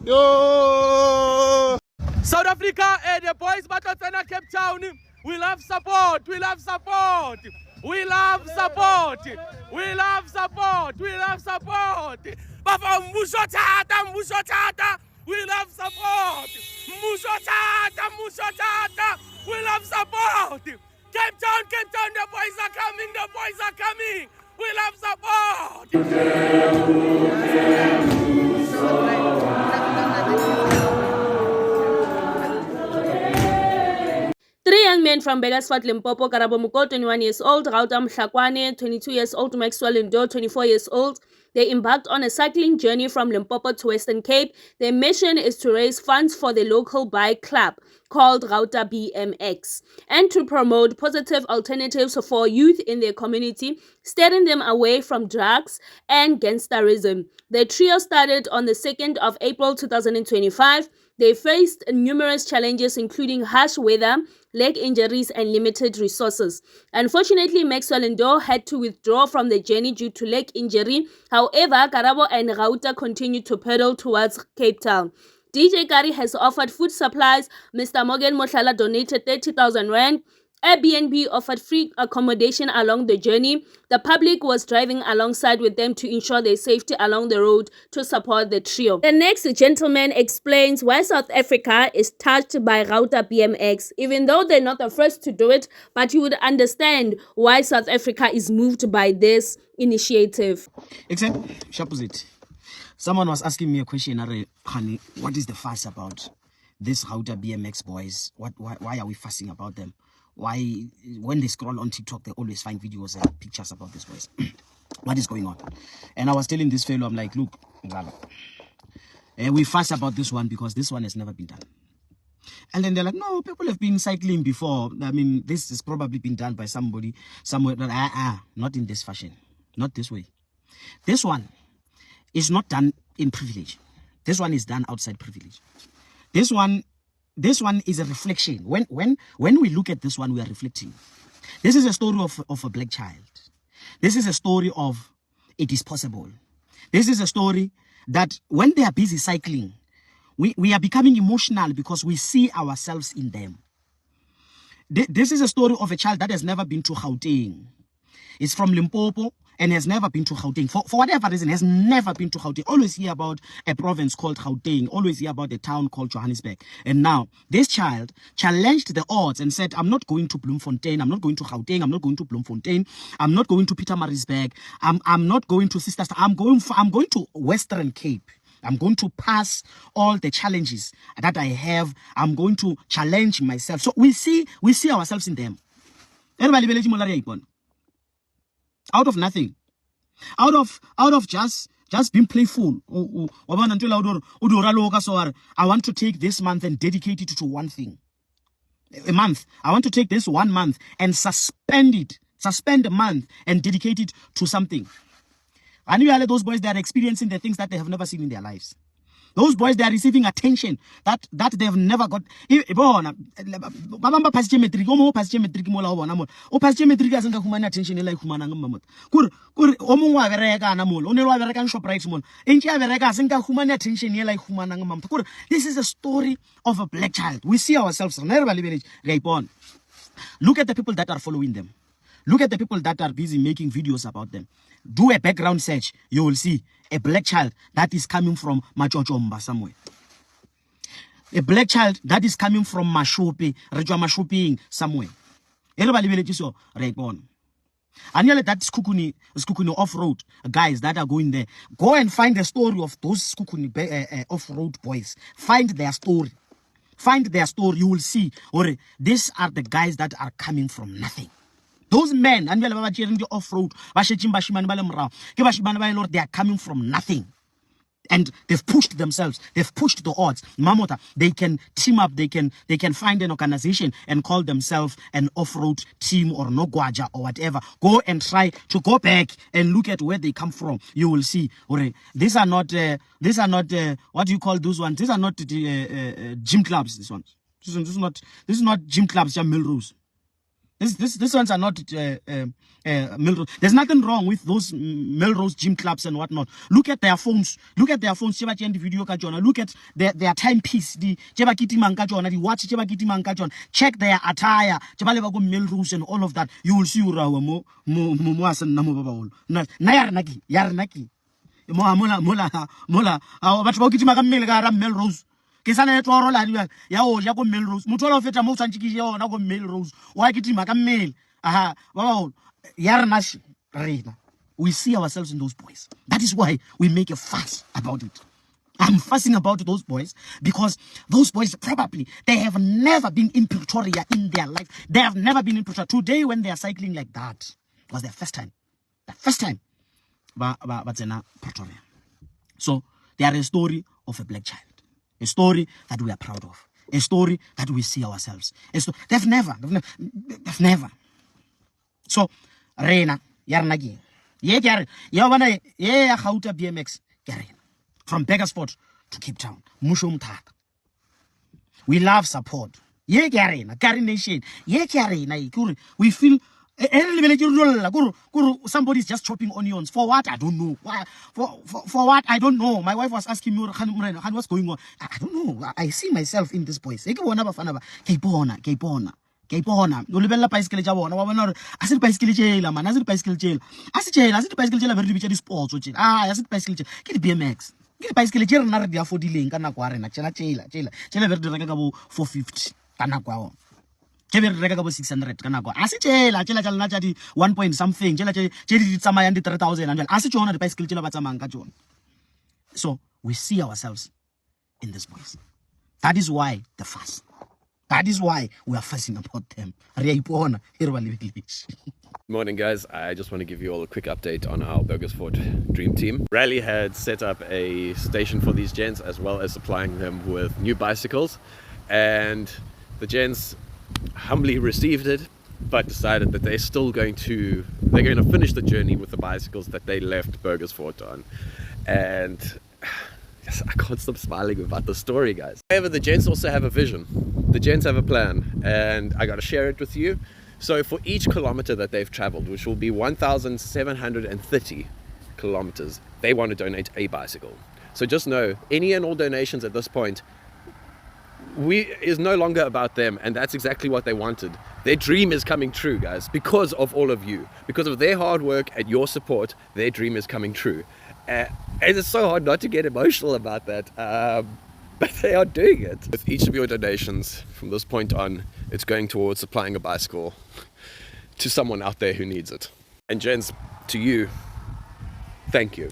Yo! South Africa and the boys Batatsana Cape Town. We love support. We love support. We love support. We love support. We love support. Baba Mushotata, Mushotata. We love support. Mushotata, Mushotata. We love support. Cape Town, the boys are coming. The boys are coming. We love support. Three young men from Begasfort, Limpopo, Karabo Muko, 21 years old, Rautam Mhlakwane, 22 years old, Maxwell Ndo, 24 years old. They embarked on a cycling journey from Limpopo to Western Cape. Their mission is to raise funds for the local bike club called Rauta BMX and to promote positive alternatives for youth in their community, steering them away from drugs and gangsterism. The trio started on the 2nd of April 2025. They faced numerous challenges, including harsh weather, leg injuries, and limited resources. Unfortunately, Maxwell Ndo had to withdraw from the journey due to leg injury. However, Karabo and Rauta continued to pedal towards Cape Town. DJ Kari has offered food supplies. Mr. Morgan Moshala donated 30,000 rand. Airbnb offered free accommodation along the journey. The public was driving alongside with them to ensure their safety along the road to support the trio. The next gentleman explains why South Africa is touched by Rauta BMX, even though they're not the first to do it, but you would understand why South Africa is moved by this initiative. Except, Shapuzit, someone was asking me a question, honey, what is the fuss about this Rauta BMX boys? Why are we fussing about them? Why, when they scroll on TikTok, they always find videos and pictures about these boys? What is going on? And I was telling this fellow, I'm like, look, we fuss about this one because this one has never been done. And then they're like, no, people have been cycling before. I mean, this has probably been done by somebody somewhere. Not in this fashion. Not this way. This one is not done in privilege. This one is done outside privilege. This one is a reflection. When we look at this one, we are reflecting. This is a story of a black child. This is a story of it is possible. This is a story that when they are busy cycling, we are becoming emotional because we see ourselves in them. This is a story of a child that has never been to Gauteng. It's from Limpopo and has never been to Gauteng. For whatever reason, has never been to Gauteng. Always hear about a province called Gauteng. Always hear about a town called Johannesburg. And now, this child challenged the odds and said, I'm not going to Bloemfontein. I'm not going to Gauteng. I'm not going to Bloemfontein. I'm not going to Pietermaritzburg. I'm not going to Sister. I'm going to Western Cape. I'm going to pass all the challenges that I have. I'm going to challenge myself. So we see ourselves in them. Out of nothing, out of just being playful. I want to take this month and dedicate it to one thing. A month. I want to take this 1 month and suspend a month and dedicate it to something. And you are those boys that are experiencing the things that they have never seen in their lives. Those boys, they are receiving attention that they have never got. This is a story of a black child. We see ourselves. Look at the people that are following them. Look at the people that are busy making videos about them. Do a background search. You will see a black child that is coming from Machochomba somewhere. A black child that is coming from Mashope, Rejwa Mashoping somewhere. Everybody will so right on. And that Skukuni off-road guys that are going there. Go and find the story of those Skukuni off-road boys. Find their story. Find their story. You will see. Or these are the guys that are coming from nothing. Those men, and the off-road, they are coming from nothing. And they've pushed themselves. They've pushed the odds. Mamota, they can team up. They can find an organization and call themselves an off-road team or Nogwaja or whatever. Go and try to go back and look at where they come from. You will see. These are not what do you call those ones? These are not gym clubs. This is not gym clubs. They're Melrose. These ones are not Melrose. There's nothing wrong with those Melrose gym clubs and whatnot. Look at their phones. Look at their phones. Cheba chendi video ka jona. Look at their timepiece. The cheba kiti manga jona. The watch cheba kiti manga jona. Check their attire. Cheba leba go Melrose and all of that. You will see urawa mo asan na mo babawol. Na yar naki. Mola. Batho ba kiti manga mmele ka ra Melrose. Ke sana etlo rola di ya o ja go Melrose motho la o feta mo tsantshiki yona go Melrose wa ke tima ka mmele aha ba ya rena rena we see ourselves in those boys. That is why we make a fuss about it. I'm fussing about those boys because those boys probably they have never been in Pretoria in their life. They have never been in Pretoria. Today when they are cycling like that was their first time. The first time ba Pretoria. So they are a story of a black child. A story that we are proud of. A story that we see ourselves. They've never. So, Reina, Yarnagi. Ye Yawana, ye Gauta BMX, from Beggarsport to Cape Town. Mushum Tak. We love support. Ye Garina, Nation. Ye Garina, we feel. Somebody's just chopping onions. For what? I don't know. For what? I don't know. My wife was asking me, what's going on? I don't know. I see myself in this voice. Keipona. Ulibella bicycle jabona. Wabona. Asid bicycle jail, man. Asid bicycle jail. Asid jail. Very rich sports. Asid bicycle jail. Get BMX. Get bicycle jail. Na ready for dealing. Kana kwarena. Chela. Very direct about 450. Kana kwao. 600 kanako asitshela tshela tshati 1 point something tshela tshedi tsamaya ndi 3000 and asitshona di bicycle tshela ba tsamang ka tsona. So we see ourselves in this boys. That is why the fuss. That is why we are fussing about them. Morning guys, I just want to give you all a quick update on our Burgersfort Dream Team. Rally had set up a station for these gents as well as supplying them with new bicycles, and the gents humbly received it but decided that they're going to finish the journey with the bicycles that they left Burgersfort on. And yes, I can't stop smiling about the story, guys. However, the gents also have a vision. The gents have a plan, and I got to share it with you. So for each kilometer that they've traveled, which will be 1,730 kilometers, they want to donate a bicycle. So just know, any and all donations at this point is no longer about them, and that's exactly what they wanted. Their dream is coming true, guys, because of all of you, because of their hard work and your support. Their dream is coming true, and it's so hard not to get emotional about that, but they are doing it. With each of your donations from this point on, it's going towards supplying a bicycle to someone out there who needs it. And gents, to you, thank you.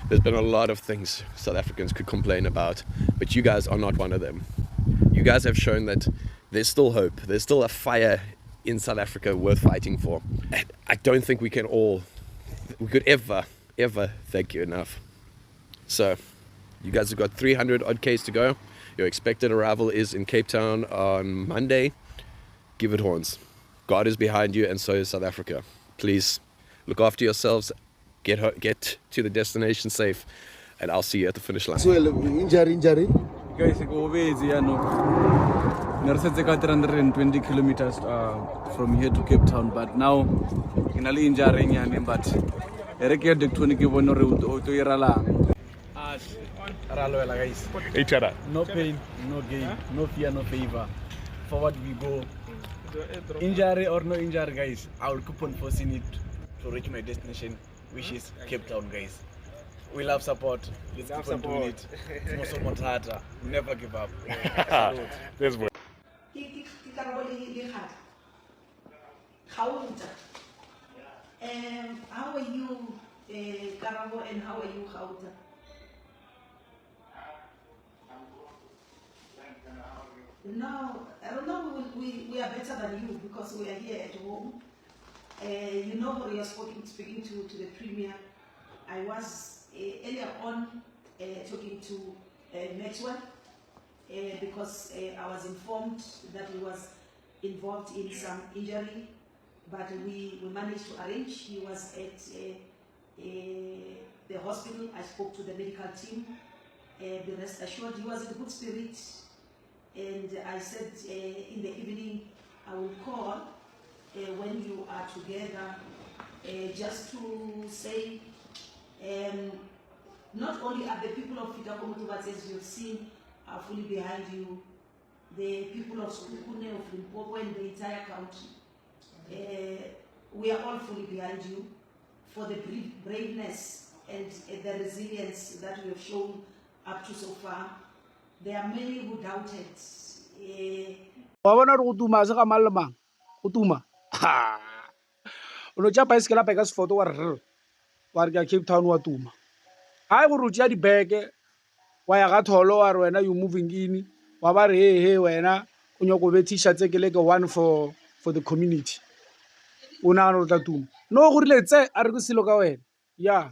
There's been a lot of things South Africans could complain about, but you guys are not one of them. You guys have shown that there's still hope. There's still a fire in South Africa worth fighting for. And I don't think we could ever thank you enough. So, you guys have got 300 odd Ks to go. Your expected arrival is in Cape Town on Monday. Give it horns. God is behind you, and so is South Africa. Please look after yourselves. Get to the destination safe, and I'll see you at the finish line. So injury. Guys, go away. 320 kilometers from here to Cape Town, but now in Ali injury but Ereke de 20 kilometers to Irala. No pain, no gain, no fear, no favor. Forward we go. Injury or no injury, guys, I will keep on forcing it to reach my destination, which is Cape Town, guys. We love support. Let's keep on doing it. We never give up. That's what. How are you, Karabo, and how are you, Gauta? No, I don't know. We are better than you because we are here at home. You know, we are speaking to the Premier. I was earlier on talking to Maxwell because I was informed that he was involved in some injury, but we managed to arrange. He was at the hospital. I spoke to the medical team. Be rest assured, he was in good spirit. And I said in the evening I will call when you are together, just to say, not only are the people of Fika Komotobats, as you've seen, are fully behind you, the people of Sekhukhune, of Limpopo, and the entire country, we are all fully behind you for the braveness and the resilience that we have shown up to so far. There are many who doubted. Wa bona re go tuma se ga mang le mang go tuma o no tša baesekela pa ka sefoto wa re wa re ka Cape Town wa tuma ga e gore o tšea dibeke wa ya ga tholo wa re wena you moving in wa ba re he wena o nyako be t-shirt tse ke le ke one for the community o nagana o tla tuma no go rile tse a re ke selo ka wena ya